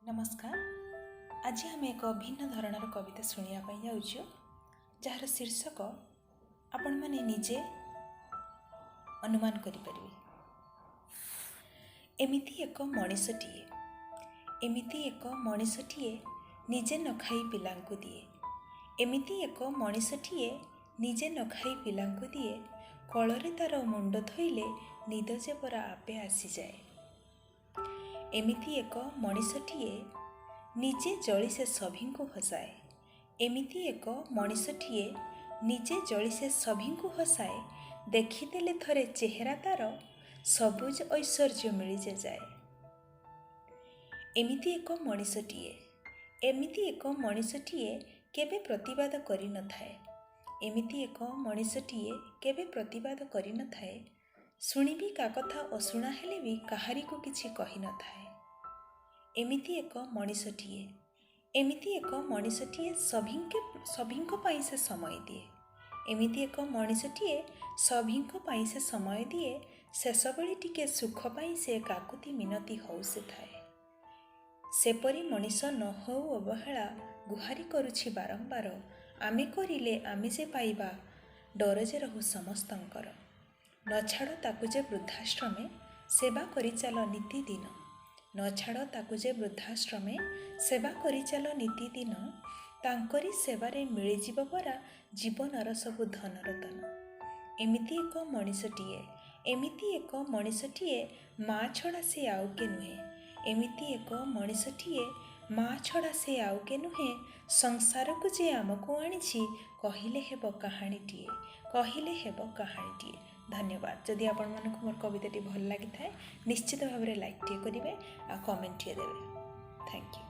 नमस्कार। आज आम एक भिन्न धरणर कविता शुणा जाऊँ जार शीर्षक आपण मैंने निजे अनुमान करें। एमिति एक मनीषटीए एमिति एक मनीषटीए निजे न खाई पिलांकु दिए। एमिति एक मनीषटीए निजे न खाई पिलांकु दिए। कलरे तार मुंड धोइले निद जे परा आपे आसी जाए। एमिति एक मनीषटीए निजे जली से सभींकु हसाए। एमिति एक मनीषटीए निजे जली से सभींकु हसाए। देखिदेले थरे चेहरा तार सबुज ऐश्वर्य मिली जाए। एमिति एक मनीषटीए केबे प्रतिवाद करि न थाए। एमिति एक मनीषटीए केबे प्रतिवाद करि न थाए। शुणिबी का कथा अशुणा हेले भी काहारी को किछि कहि न थाए। एमिति एक मनीषटीए सभींको पाई से समय दिए। एमिति एक मनीषटीए सभींको पाई से समय दिए। शेष बेले टिके सुख पाई से काकुति मिनती हौ से थाए। सेपरी मनीष न हौ अवहेला गुहारी करुछि बारंबार। आमे करिले आमे जे पाइबा डर जे रहु समस्तंकर। न छाड़ ताकु जे वृद्धाश्रमे सेवा करि चाल नीतिदिन। न छाड़ ताकु जे वृद्धाश्रमे सेवा करि चाल नीतिदिन। तांकरी सेवारे मिलिजिब परा जीवनर सबु धन रतन। एमिति एक मनीषटीए माँ छड़ा से आउ के नुहे। एमिति एक मनीषटीए माँ छड़ा से आउ के नुहे। संसार को जे आमको आनिछि कहिले हेब कहानीटीए। धन्यवाद। जदि आपण मानक मोर कविताटी भल लगी थाए निश्चित भाव में लाइक टे करेंगे आ कमेंट टे देवे। Thank you.